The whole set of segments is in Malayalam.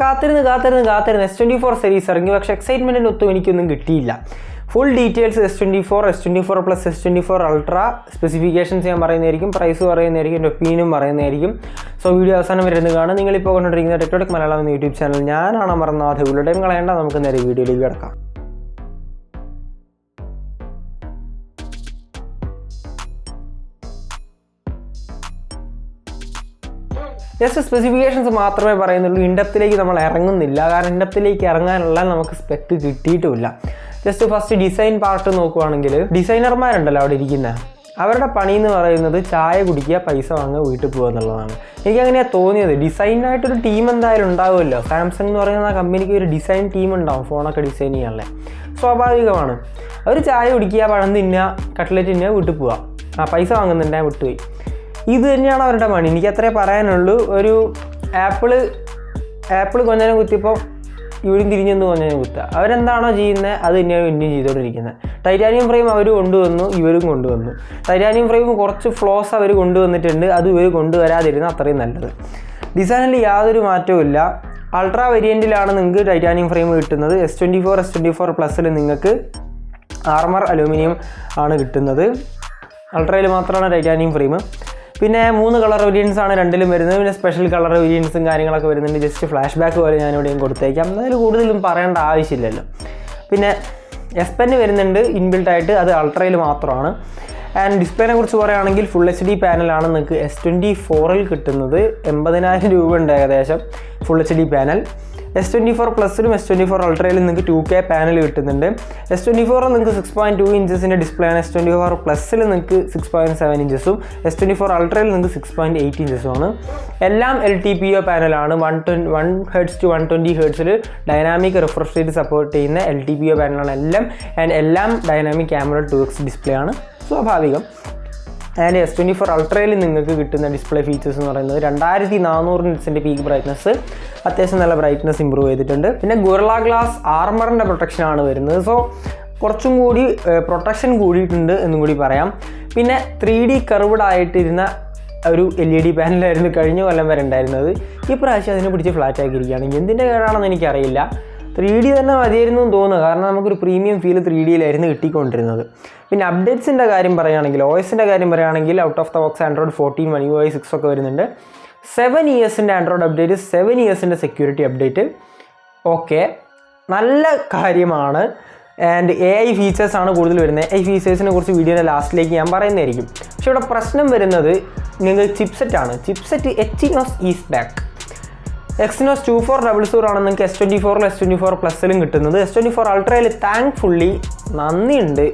കാത്തിരുന്ന് S24 സീരീസ് ഇറങ്ങി. പക്ഷേ എക്സൈറ്റ്മെൻറ്റിനൊത്തും എനിക്കൊന്നും കിട്ടിയില്ല. Full details S24 plus S24 ultra specifications ഞാൻ പറയുന്നതായിരിക്കും, പ്രൈസ് പറയുന്നതായിരിക്കും, എൻ്റെ ഒപ്പീനിയനും പറയുന്നതായിരിക്കും. സോ വീഡിയോ അവസാനം വരുന്നത് കാണാം. നിങ്ങളിപ്പോൾ കൊണ്ടിരിക്കുന്ന ടെക്ടോടെക് മലയാളം എന്ന യൂട്യൂബ് ചാനൽ. ഞാനാണ് അമർനാഥ്. ടൈം കളയേണ്ട, നമുക്ക് നേരെ വീഡിയോയിലേക്ക് കിടക്കാം. ജസ്റ്റ് സ്പെസിഫിക്കേഷൻസ് മാത്രമേ പറയുന്നുള്ളൂ. ഇൻഡെപ്തിലേക്ക് നമ്മൾ ഇറങ്ങുന്നില്ല. കാരണം ഇൻഡെപ്തിലേക്ക് ഇറങ്ങാനുള്ള നമുക്ക് സ്പെക്ക് കിട്ടിയിട്ടുമില്ല. ജസ്റ്റ് ഫസ്റ്റ് ഡിസൈൻ പാർട്ട് നോക്കുവാണെങ്കിൽ, ഡിസൈനർമാരുണ്ടല്ലോ അവിടെ ഇരിക്കുന്നത്, അവരുടെ പണി എന്ന് പറയുന്നത് ചായ കുടിക്കുക, പൈസ വാങ്ങുക, വീട്ടിൽ പോകുക എന്നുള്ളതാണ്. എനിക്കങ്ങനെയാണ് തോന്നിയത്. ഡിസൈനായിട്ടൊരു ടീം എന്തായാലും ഉണ്ടാവുമല്ലോ. സാംസങ് എന്ന് പറയുന്ന ആ കമ്പനിക്ക് ഒരു ഡിസൈൻ ടീം ഉണ്ടാവും ഫോണൊക്കെ ഡിസൈൻ ചെയ്യാനുള്ള. സ്വാഭാവികമാണ്. അവർ ചായ കുടിക്കുക, പഴം തിന്നുക, കട്ട്ലറ്റ് തിന്നുക, വീട്ടിൽ പോവുക. പൈസ വാങ്ങുന്നുണ്ട്, ഞാൻ വിട്ടുപോയി. ഇത് തന്നെയാണ് അവരുടെ പണി. എനിക്ക് അത്രേ പറയാനുള്ളൂ. ഒരു ആപ്പിൾ കൊഞ്ഞനം കുത്തിയപ്പോൾ ഇവരും തിരിഞ്ഞെന്ന് കൊഞ്ഞനം കുത്തുക. അവരെന്താണോ ചെയ്യുന്നത് അത് തന്നെയാണ് ഇനിയും ചെയ്തുകൊണ്ടിരിക്കുന്നത്. ടൈറ്റാനിയം ഫ്രെയിം അവർ കൊണ്ടുവന്നു, ഇവരും കൊണ്ടുവന്നു. ടൈറ്റാനിയം ഫ്രെയിം കുറച്ച് ഫ്ലോസ് അവർ കൊണ്ടുവന്നിട്ടുണ്ട്, അത് ഇവർ കൊണ്ടുവരാതിരുന്ന അത്രയും നല്ലത്. ഡിസൈനിൽ യാതൊരു മാറ്റവും ഇല്ല. അൾട്രാ വേരിയൻറ്റിലാണ് നിങ്ങൾക്ക് ടൈറ്റാനിയം ഫ്രെയിം കിട്ടുന്നത്. S24 പ്ലസ്സിൽ നിങ്ങൾക്ക് ആർമർ അലൂമിനിയം ആണ് കിട്ടുന്നത്. അൾട്രയിൽ മാത്രമാണ് ടൈറ്റാനിയം ഫ്രെയിം. പിന്നെ 3 കളർ വേരിയൻസ് ആണ് രണ്ടിലും വരുന്നത്. പിന്നെ സ്പെഷ്യൽ കളർ വേരിയൻസും കാര്യങ്ങളൊക്കെ വരുന്നുണ്ട്. ജസ്റ്റ് ഫ്ലാഷ് ബാക്ക് പോലെ ഞാനിവിടെയും കൊടുത്തേക്കാം. അതിൽ കൂടുതലും പറയേണ്ട ആവശ്യമില്ലല്ലോ. പിന്നെ S Pen വരുന്നുണ്ട് ഇൻബിൽട്ടായിട്ട്, അത് അൾട്രയിൽ മാത്രമാണ്. ആൻഡ് ഡിസ്പ്ലേനെ കുറിച്ച് പറയുകയാണെങ്കിൽ ഫുൾ HD പാനലാണ് നിങ്ങൾക്ക് S24 കിട്ടുന്നത്. 80,000 രൂപ ഉണ്ട് ഏകദേശം full HD panel. S24 പ്ലസ്സിലും S24 അൾട്രയിലും നിങ്ങൾക്ക് 2K പാനൽ കിട്ടുന്നുണ്ട്. S24 നിങ്ങൾക്ക് 6.2 ഇഞ്ചസിൻ്റെ ഡിസ്പ്ലേ ആണ്. S24 പ്ലസ്സിൽ നിങ്ങൾക്ക് 6.7 ഇഞ്ചസും S24 അൾട്രയിൽ നിങ്ങൾക്ക് 6.8 ഇഞ്ചസുമാണ്. എല്ലാം LTPO പാനലാണ്. 1 Hz to 120 Hz dynamic refresh rate support ചെയ്യുന്ന LTPO പാനലാണ് എല്ലാം. ആൻഡ് എല്ലാം ഡൈനാമിക് ക്യാമറ 2x ഡിസ്പ്ലേ ആണ്. സ്വാഭാവികം. ആൻഡ് S24 അൾട്രയിൽ നിങ്ങൾക്ക് കിട്ടുന്ന ഡിസ്പ്ലേ ഫീച്ചേഴ്സ് എന്ന് പറയുന്നത് 2400 നിറ്റ്സിൻ്റെ പീക്ക് ബ്രൈറ്റ്നസ്, അത്യാവശ്യം നല്ല ബ്രൈറ്റ്നസ് ഇമ്പ്രൂവ് ചെയ്തിട്ടുണ്ട്. പിന്നെ ഗൊറില്ല ഗ്ലാസ് ആർമറിൻ്റെ പ്രൊട്ടക്ഷനാണ് വരുന്നത്. സോ കുറച്ചും കൂടി പ്രൊട്ടക്ഷൻ കൂടിയിട്ടുണ്ട് എന്നും കൂടി പറയാം. പിന്നെ 3D കർവ്ഡ് ആയിട്ടിരുന്ന ഒരു LED പാനലായിരുന്നു കഴിഞ്ഞ കൊല്ലം വരെ ഉണ്ടായിരുന്നത്. ഈ പ്രാവശ്യം അതിനെ പിടിച്ച് ഫ്ലാറ്റ് ആക്കിയിരിക്കുകയാണ്. എന്തിൻ്റെ കേടാണെന്ന് എനിക്കറിയില്ല. 3D തന്നെ മതിയായിരുന്നു എന്ന് തോന്നുന്നു. കാരണം നമുക്കൊരു പ്രീമിയം ഫീൽ 3Dയിലായിരുന്നു കിട്ടിക്കൊണ്ടിരുന്നത്. പിന്നെ അപ്ഡേറ്റ്സിൻ്റെ കാര്യം പറയുകയാണെങ്കിൽ, OSൻ്റെ കാര്യം പറയുകയാണെങ്കിൽ out of the box Android 14, One UI 6 ഒക്കെ വരുന്നുണ്ട്. 7 ഇയേഴ്സിൻ്റെ ആൻഡ്രോയിഡ് അപ്ഡേറ്റ്, 7 ഇയേഴ്സിൻ്റെ സെക്യൂരിറ്റി അപ്ഡേറ്റ്. ഓക്കെ, നല്ല കാര്യമാണ്. ആൻഡ് AI ഫീച്ചേഴ്സാണ് കൂടുതൽ വരുന്നത്. AI ഫീച്ചേഴ്സിനെ കുറിച്ച് വീഡിയോയുടെ ലാസ്റ്റിലേക്ക് ഞാൻ പറയുന്നതായിരിക്കും. പക്ഷേ ഇവിടെ പ്രശ്നം വരുന്നത് നിങ്ങൾക്ക് ചിപ്സെറ്റാണ്. Chipset Exynos is back. Exynos 2400 ആണ് നിങ്ങൾക്ക് S24 S24 പ്ലസ്സിലും കിട്ടുന്നത്. S24 അൾട്രയിൽ താങ്ക്ഫുള്ളി നന്ദിയുണ്ട്,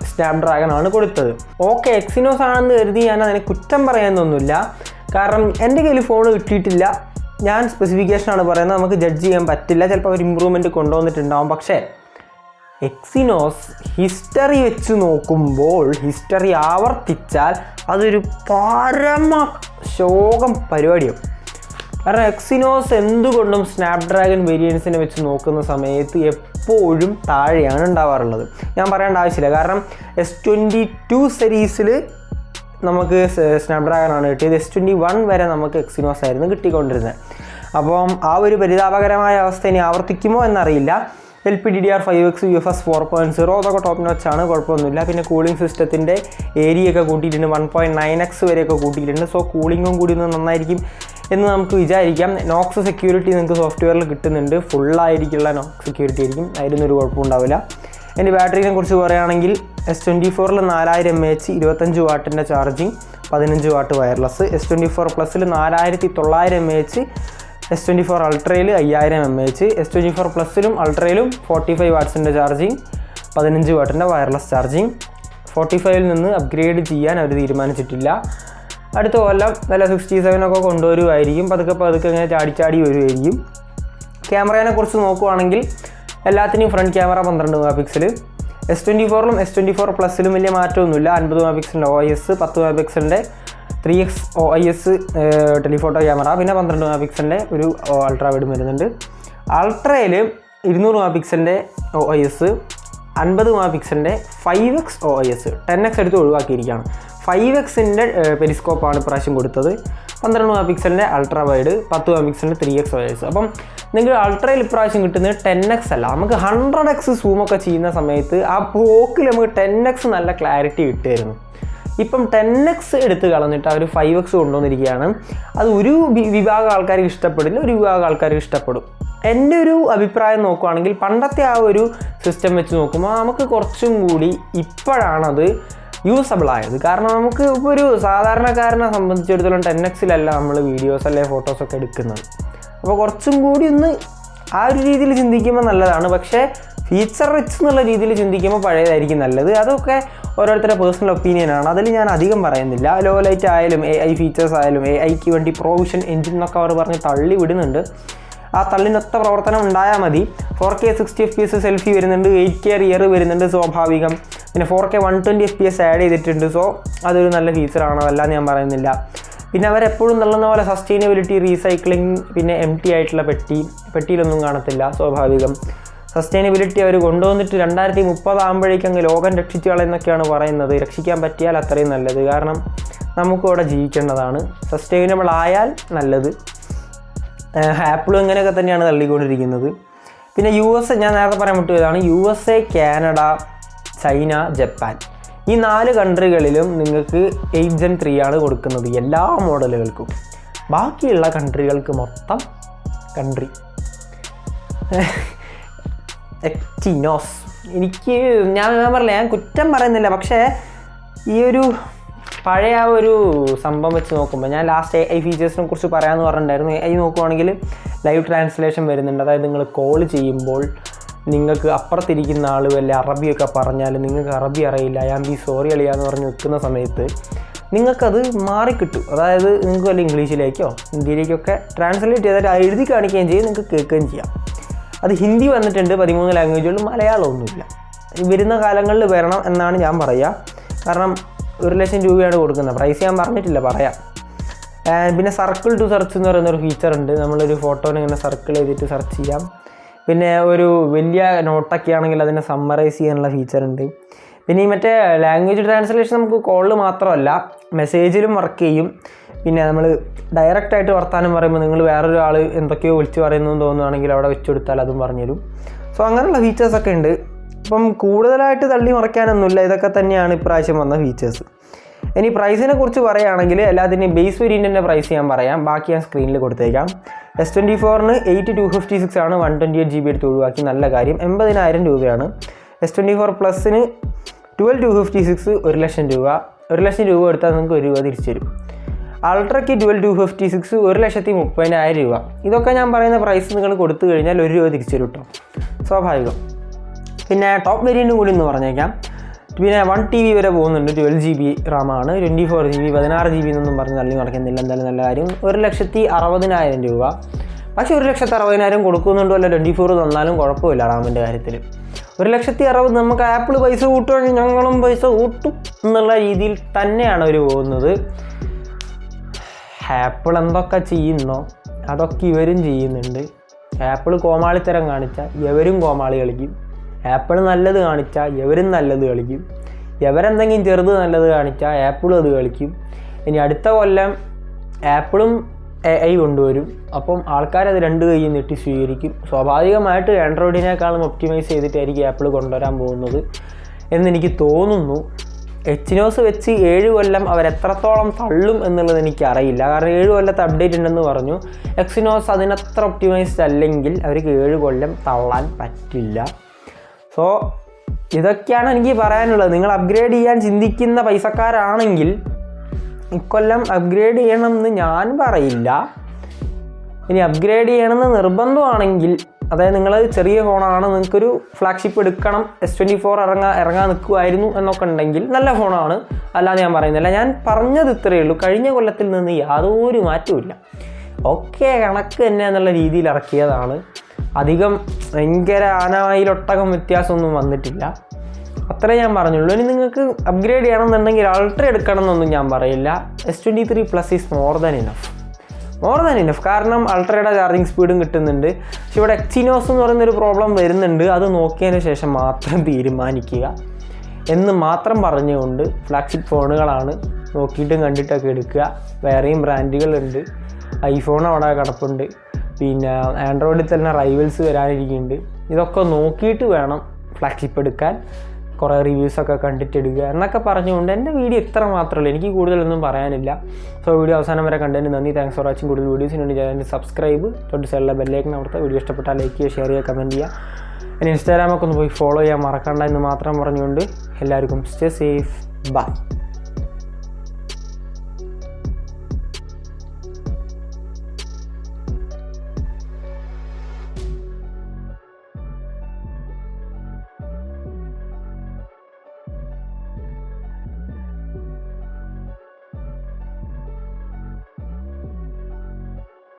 സ്നാപ്ഡ്രാഗൺ ആണ് കൊടുത്തത്. ഓക്കെ, Exynos ആണെന്ന് കരുതി ഞാൻ അതിനെ കുറ്റം പറയാനൊന്നുമില്ല. കാരണം എൻ്റെ കയ്യിൽ ഫോൺ കിട്ടിയിട്ടില്ല. ഞാൻ സ്പെസിഫിക്കേഷനാണ് പറയുന്നത്, നമുക്ക് ജഡ്ജ് ചെയ്യാൻ പറ്റില്ല. ചിലപ്പോൾ ഒരു ഇമ്പ്രൂവ്മെൻറ്റ് കൊണ്ടുവന്നിട്ടുണ്ടാവും. പക്ഷേ Exynos ഹിസ്റ്ററി വെച്ച് നോക്കുമ്പോൾ, ഹിസ്റ്ററി ആവർത്തിച്ചാൽ അതൊരു പരമ ശോകം പരിപാടിയാവും. കാരണം Exynos എന്തുകൊണ്ടും സ്നാപ്ഡ്രാഗൺ വേരിയൻസിനെ വെച്ച് നോക്കുന്ന സമയത്ത് എപ്പോഴും താഴെയാണ് ഉണ്ടാവാറുള്ളത്. ഞാൻ പറയേണ്ട ആവശ്യമില്ല. കാരണം S22 സീരീസിൽ നമുക്ക് സ്നാപ്ഡ്രാഗൺ ആണ് കിട്ടിയത്. S21 വരെ നമുക്ക് Exynos ആയിരുന്നു കിട്ടിക്കൊണ്ടിരുന്നത്. അപ്പം ആ ഒരു പരിതാപകരമായ അവസ്ഥ ഇനി ആവർത്തിക്കുമോ എന്നറിയില്ല. LPDDR5X UFS 4.0 അതൊക്കെ ടോപ്പ് നോച്ചാണ്, കുഴപ്പമൊന്നുമില്ല. പിന്നെ കൂളിംഗ് സിസ്റ്റത്തിൻ്റെ ഏരിയയൊക്കെ കൂട്ടിയിട്ടുണ്ട്, 1.9x വരെയൊക്കെ കൂട്ടിയിട്ടുണ്ട്. സോ കൂളിങ്ങും കൂടി ഒന്ന് നന്നായിരിക്കും എന്ന് നമുക്ക് വിചാരിക്കാം. നോക്സ് സെക്യൂരിറ്റി നിങ്ങൾക്ക് സോഫ്റ്റ്വെയറിൽ കിട്ടുന്നുണ്ട്. ഫുള്ളായിരിക്കുള്ള നോക്സ് സെക്യൂരിറ്റി ആയിരിക്കും, അതിലൊന്നും കുഴപ്പം ഉണ്ടാവില്ല. എൻ്റെ ബാറ്ററിനെ കുറിച്ച് പറയുകയാണെങ്കിൽ S24 4000 mAh 25 വാട്ടിൻ്റെ ചാർജിങ്, 15 വാട്ട് വയർലെസ്. S24 പ്ലസ്സിൽ 4900 mAh, S24 അൾട്രയിൽ 5000 mAh. S24 പ്ലസ്സിലും അൾട്രയിലും 45 വാട്ട്സിൻ്റെ ചാർജിങ്, 15 വാട്ടിൻ്റെ വയർലെസ് ചാർജിങ്. 45 നിന്ന് അപ്ഗ്രേഡ് ചെയ്യാൻ അവർ തീരുമാനിച്ചിട്ടില്ല. അടുത്ത കൊല്ലം നല്ല 67 ഒക്കെ കൊണ്ടുവരുമായിരിക്കും. പതുക്കെ ഇങ്ങനെ ചാടി വരുമായിരിക്കും. ക്യാമറയെ കുറിച്ച് നോക്കുവാണെങ്കിൽ എല്ലാത്തിനും ഫ്രണ്ട് ക്യാമറ 12 MP. S24ലും S24 പ്ലസ്സിലും വലിയ മാറ്റമൊന്നുമില്ല. 50 MP OIS, 10 MP 3x OIS telephoto camera, പിന്നെ 12 MP ഒരു അൾട്രാ വൈഡും വരുന്നുണ്ട്. അൾട്രയിൽ 200 MP OIS, 50 MP 5x OIS, 10x എടുത്ത് ഒഴിവാക്കിയിരിക്കുകയാണ്. 5xൻ്റെ പെരിസ്കോപ്പാണ് ഇപ്രാവശ്യം കൊടുത്തത്. 12 MP ultra wide, 10 MP 3x OIS. അപ്പം നിങ്ങൾക്ക് അൾട്രയിൽ ഇപ്രാവശ്യം കിട്ടുന്നത് 10x അല്ല, നമുക്ക് 100x സൂമൊക്കെ ചെയ്യുന്ന സമയത്ത് ആ പോക്കിൽ നമുക്ക് 10x നല്ല ക്ലാരിറ്റി കിട്ടുമായിരുന്നു. ഇപ്പം 10x എടുത്ത് കളഞ്ഞിട്ട് അവർ 5x കൊണ്ടുവന്നിരിക്കുകയാണ്. അത് ഒരു വിഭാഗം ആൾക്കാർക്ക് ഇഷ്ടപ്പെടില്ല, ഒരു വിഭാഗം ആൾക്കാർക്ക് ഇഷ്ടപ്പെടും. എൻ്റെ ഒരു അഭിപ്രായം നോക്കുകയാണെങ്കിൽ പണ്ടത്തെ ആ ഒരു സിസ്റ്റം വെച്ച് നോക്കുമ്പോൾ നമുക്ക് കുറച്ചും കൂടി ഇപ്പോഴാണത് യൂസബിൾ ആയത്. കാരണം നമുക്ക് ഇപ്പോൾ ഒരു സാധാരണക്കാരനെ സംബന്ധിച്ചിടത്തോളം 10x നമ്മൾ വീഡിയോസ് അല്ലെങ്കിൽ ഫോട്ടോസൊക്കെ എടുക്കുന്നത്. അപ്പോൾ കുറച്ചും കൂടി ഒന്ന് ആ ഒരു രീതിയിൽ ചിന്തിക്കുമ്പോൾ നല്ലതാണ്. പക്ഷേ ഫീച്ചർ റിച്ച് എന്നുള്ള രീതിയിൽ ചിന്തിക്കുമ്പോൾ പഴയതായിരിക്കും നല്ലത്. അതൊക്കെ ഓരോരുത്തരുടെ പേഴ്സണൽ ഒപ്പീനിയനാണ്, അതിൽ ഞാൻ അധികം പറയുന്നില്ല. ലോ ലൈറ്റ് ആയാലും AI ഫീച്ചേഴ്സ് ആയാലും AIക്ക് വേണ്ടി പ്രൊവിഷൻ എൻജിൻ എന്നൊക്കെ അവർ പറഞ്ഞ് തള്ളി വിടുന്നുണ്ട്. ആ തള്ളിനൊത്ത പ്രവർത്തനം ഉണ്ടായാൽ മതി. 4K 60 FPS സെൽഫി വരുന്നുണ്ട്, 8K റിയർ വരുന്നുണ്ട് സ്വാഭാവികം. പിന്നെ 4K 120 FPS ആഡ് ചെയ്തിട്ടുണ്ട്. സോ അതൊരു നല്ല ഫീച്ചറാണ്, അതല്ലാന്ന് ഞാൻ പറയുന്നില്ല. പിന്നെ അവരെപ്പോഴും തള്ളുന്ന പോലെ സസ്റ്റൈനബിലിറ്റി, റീസൈക്ലിംഗ്, പിന്നെ empty ആയിട്ടുള്ള പെട്ടിയിലൊന്നും കാണത്തില്ല സ്വാഭാവികം. സസ്റ്റൈനബിലിറ്റി അവർ കൊണ്ടുവന്നിട്ട് 2030 ആകുമ്പോഴേക്കും അങ്ങ് ലോകം രക്ഷിച്ചു കളയെന്നൊക്കെയാണ് പറയുന്നത്. രക്ഷിക്കാൻ പറ്റിയാൽ അത്രയും നല്ലത്, കാരണം നമുക്കിവിടെ ജീവിക്കേണ്ടതാണ്. സസ്റ്റൈനബിൾ ആയാൽ നല്ലത്. ആപ്പിളും ഇങ്ങനെയൊക്കെ തന്നെയാണ് തള്ളിക്കൊണ്ടിരിക്കുന്നത്. പിന്നെ USA, ഞാൻ നേരത്തെ പറയാൻ വിട്ടുപോയതാണ്, USA, കാനഡ, ചൈന, ജപ്പാൻ, ഈ 4 കൺട്രികളിലും നിങ്ങൾക്ക് 8 Gen 3 ആണ് കൊടുക്കുന്നത് എല്ലാ മോഡലുകൾക്കും. ബാക്കിയുള്ള കൺട്രികൾക്ക് മൊത്തം എക്സിനോസ്. ഞാൻ പറഞ്ഞില്ല, ഞാൻ കുറ്റം പറയുന്നില്ല, പക്ഷേ ഈ ഒരു പഴയ ആ ഒരു സംഭവം വെച്ച് നോക്കുമ്പോൾ, ഞാൻ ലാസ്റ്റ് AI ഫീച്ചേഴ്സിനെ കുറിച്ച് പറയാമെന്ന് പറഞ്ഞിട്ടുണ്ടായിരുന്നു. AI നോക്കുവാണെങ്കിൽ ലൈവ് ട്രാൻസ്ലേഷൻ വരുന്നുണ്ട്. അതായത് നിങ്ങൾ കോൾ ചെയ്യുമ്പോൾ നിങ്ങൾക്ക് അപ്പുറത്തിരിക്കുന്ന ആൾ വല്ല അറബിയൊക്കെ പറഞ്ഞാൽ നിങ്ങൾക്ക് അറബി അറിയില്ല, ഐ ആം ബി സോറി അളിയാന്ന് പറഞ്ഞ് നിൽക്കുന്ന സമയത്ത് നിങ്ങൾക്കത് മാറിക്കിട്ടും. അതായത് നിങ്ങൾക്ക് വല്ല ഇംഗ്ലീഷിലേക്കോ ഹിന്ദിയിലേക്കൊക്കെ ട്രാൻസ്ലേറ്റ് ചെയ്തിട്ട് എഴുതി കാണിക്കുകയും ചെയ്യും, നിങ്ങൾക്ക് കേൾക്കുകയും ചെയ്യാം. അത് ഹിന്ദി വന്നിട്ടുണ്ട് 13 ലാംഗ്വേജുകളിൽ, മലയാളമൊന്നുമില്ല. വരുന്ന കാലങ്ങളിൽ വരണം എന്നാണ് ഞാൻ പറയുക. കാരണം 1 ലക്ഷം രൂപയാണ് കൊടുക്കുന്നത്. പ്രൈസ് ഞാൻ പറഞ്ഞിട്ടില്ല, പറയാം. പിന്നെ സർക്കിൾ ടു സെർച്ച് എന്ന് പറയുന്നൊരു ഫീച്ചർ ഉണ്ട്. നമ്മളൊരു ഫോട്ടോനെ ഇങ്ങനെ സർക്കിൾ ചെയ്തിട്ട് സെർച്ച് ചെയ്യാം. പിന്നെ ഒരു വലിയ നോട്ടൊക്കെ ആണെങ്കിൽ അതിനെ സമ്മറൈസ് ചെയ്യാനുള്ള ഫീച്ചർ ഉണ്ട്. പിന്നെ ഈ മറ്റേ ലാംഗ്വേജ് ട്രാൻസ്ലേഷൻ നമുക്ക് കോളിൽ മാത്രമല്ല മെസ്സേജിലും വർക്ക് ചെയ്യും. പിന്നെ നമ്മൾ ഡയറക്റ്റായിട്ട് വർത്താനം പറയുമ്പോൾ നിങ്ങൾ വേറൊരാൾ എന്തൊക്കെയോ വിളിച്ച് പറയുന്നു തോന്നുകയാണെങ്കിൽ അവിടെ വെച്ച് കൊടുത്താൽ അതും പറഞ്ഞുതരും. സോ അങ്ങനെയുള്ള ഫീച്ചേഴ്സൊക്കെ ഉണ്ട്. അപ്പം കൂടുതലായിട്ട് തള്ളി മറിക്കാനൊന്നുമില്ല, ഇതൊക്കെ തന്നെയാണ് ഇപ്രാവശ്യം വന്ന ഫീച്ചേഴ്സ്. ഇനി പ്രൈസിനെ കുറിച്ച് പറയുകയാണെങ്കിൽ എല്ലാത്തിൻ്റെയും ബേസ് വേരിയൻറ്റിൻ്റെ പ്രൈസ് ഞാൻ പറയാം, ബാക്കി ഞാൻ സ്ക്രീനിൽ കൊടുത്തേക്കാം. S24 8256 ആണ്, 128GB എടുത്ത് ഒഴിവാക്കി, നല്ല കാര്യം. 80,000 രൂപയാണ്. S24 പ്ലസിന് 12256 1 ലക്ഷം രൂപ. 1 ലക്ഷം രൂപ എടുത്താൽ നിങ്ങൾക്ക് 1 രൂപ തിരിച്ചു തരും. അൾട്രയ്ക്ക് 12256 1,30,000 രൂപ. ഇതൊക്കെ ഞാൻ പറയുന്ന പ്രൈസ് നിങ്ങൾ കൊടുത്തു കഴിഞ്ഞാൽ 1 രൂപ തിരിച്ചു തരും കേട്ടോ, സ്വാഭാവികം. പിന്നെ ടോപ്പ് വേരിയൻറ്റും കൂടി എന്ന് പറഞ്ഞേക്കാം. പിന്നെ 1 TB വരെ പോകുന്നുണ്ട്, 12GB റാമാണ്, 24GB 16GB എന്നൊന്നും പറഞ്ഞ് തള്ളി നടക്കുന്നില്ല. എന്തായാലും നല്ല കാര്യം. 1,60,000 രൂപ. പക്ഷേ 1,60,000 കൊടുക്കുന്നുണ്ടോ അല്ല 24 തന്നാലും കുഴപ്പമില്ല റാമിൻ്റെ കാര്യത്തിൽ. 1,60,000 നമുക്ക് ആപ്പിൾ പൈസ കൂട്ടുകയാണെങ്കിൽ ഞങ്ങളും പൈസ കൂട്ടും എന്നുള്ള രീതിയിൽ തന്നെയാണ് അവർ പോകുന്നത്. ആപ്പിൾ എന്തൊക്കെ ചെയ്യുന്നോ അതൊക്കെ ഇവരും ചെയ്യുന്നുണ്ട്. ആപ്പിൾ കോമാളിത്തരം കാണിച്ചാൽ ഇവരും കോമാളി കളിക്കും. ആപ്പിൾ നല്ലത് കാണിച്ചാൽ ഇവരും നല്ലത് കളിക്കും. ഇവരെന്തെങ്കിലും ചെറുത് നല്ലത് കാണിച്ചാൽ ആപ്പിളും അത് കളിക്കും. ഇനി അടുത്ത കൊല്ലം ആപ്പിളും AI കൊണ്ടുവരും. അപ്പം ആൾക്കാരത് 2 കൈയും നീട്ടി സ്വീകരിക്കും. സ്വാഭാവികമായിട്ട് ആൻഡ്രോയിഡിനേക്കാളും ഒപ്റ്റിമൈസ് ചെയ്തിട്ടായിരിക്കും ആപ്പിൾ കൊണ്ടുവരാൻ പോകുന്നത് എന്നെനിക്ക് തോന്നുന്നു. എക്സിനോസ് വെച്ച് 7 കൊല്ലം അവരെത്രത്തോളം തള്ളും എന്നുള്ളത് എനിക്കറിയില്ല. കാരണം 7 കൊല്ലത്തെ അപ്ഡേറ്റ് ഉണ്ടെന്ന് പറഞ്ഞു. എക്സിനോസ് അതിനത്ര ഒപ്റ്റിമൈസ്ഡ് അല്ലെങ്കിൽ അവർക്ക് 7 കൊല്ലം തള്ളാൻ പറ്റില്ല. സോ ഇതൊക്കെയാണ് എനിക്ക് പറയാനുള്ളത്. നിങ്ങൾ അപ്ഗ്രേഡ് ചെയ്യാൻ ചിന്തിക്കുന്ന പൈസക്കാരാണെങ്കിൽ ഇക്കൊല്ലം അപ്ഗ്രേഡ് ചെയ്യണമെന്ന് ഞാൻ പറയില്ല. ഇനി അപ്ഗ്രേഡ് ചെയ്യണമെന്ന് നിർബന്ധമാണെങ്കിൽ, അതായത് നിങ്ങൾ ചെറിയ ഫോണാണ്, നിങ്ങൾക്കൊരു ഫ്ലാഗ്ഷിപ്പ് എടുക്കണം, S24 ഇറങ്ങാൻ നിൽക്കുമായിരുന്നു എന്നൊക്കെ ഉണ്ടെങ്കിൽ നല്ല ഫോണാണ്, അല്ലാതെ ഞാൻ പറയുന്നില്ല. ഞാൻ പറഞ്ഞത് ഇത്രയേ ഉള്ളൂ. കഴിഞ്ഞ കൊല്ലത്തിൽ നിന്ന് യാതൊരു മാറ്റവും. ഓക്കെ, കണക്ക് തന്നെ എന്നുള്ള രീതിയിൽ ഇറക്കിയതാണ്. അധികം ഭയങ്കര ആനയിലൊട്ടകം വ്യത്യാസമൊന്നും വന്നിട്ടില്ല, അത്രേ ഞാൻ പറഞ്ഞുള്ളൂ. ഇനി നിങ്ങൾക്ക് അപ്ഗ്രേഡ് ചെയ്യണമെന്നുണ്ടെങ്കിൽ അൾട്ര എടുക്കണം എന്നൊന്നും ഞാൻ പറയില്ല. S23 Plus is more than enough. കാരണം അൾട്രയുടെ ചാർജിങ് സ്പീഡും കിട്ടുന്നുണ്ട്. പക്ഷെ ഇവിടെ എക്സിനോസ് എന്ന് പറയുന്നൊരു പ്രോബ്ലം വരുന്നുണ്ട്. അത് നോക്കിയതിന് ശേഷം മാത്രം തീരുമാനിക്കുക എന്ന് മാത്രം പറഞ്ഞുകൊണ്ട് ഫ്ലാഗ്ഷിപ്പ് ഫോണുകളാണ്, നോക്കിയിട്ടും കണ്ടിട്ടൊക്കെ എടുക്കുക. വേറെയും ബ്രാൻഡുകളുണ്ട്. ഐഫോൺ അവിടെ കിടപ്പുണ്ട്, പിന്നെ ആൻഡ്രോയിഡിൽ തന്നെ റൈവൽസ് വരാനിരിക്കുന്നുണ്ട്. ഇതൊക്കെ നോക്കിയിട്ട് വേണം ഫ്ലാഗ്ഷിപ്പ് എടുക്കാൻ, കുറേ റിവ്യൂസൊക്കെ കണ്ടിട്ട് എടുക്കുക എന്നൊക്കെ പറഞ്ഞുകൊണ്ട് എൻ്റെ വീഡിയോ ഇത്ര മാത്രമേ ഉള്ളൂ. എനിക്ക് കൂടുതലൊന്നും പറയാനില്ല. സോ വീഡിയോ അവസാനം വരെ കണ്ടതിന് നന്ദി. Thanks for watching. കൂടുതൽ വീഡിയോസിന് വേണ്ടി ചാനൽ സബ്സ്ക്രൈബ്, തൊട്ട് സൈഡിലെ ബെല്ലൈക്കൺ അവിടുത്തെ. വീഡിയോ ഇഷ്ടപ്പെട്ടാൽ ലൈക്ക് ചെയ്യുക, ഷെയർ ചെയ്യുക, കമൻറ്റ് ചെയ്യുക. ഇനി ഇൻസ്റ്റാഗ്രാമൊക്കെ ഒന്ന് പോയി ഫോളോ ചെയ്യാൻ മറക്കണ്ട എന്ന് മാത്രം പറഞ്ഞുകൊണ്ട് എല്ലാവർക്കും സ്റ്റേ സേഫ്. ബൈ.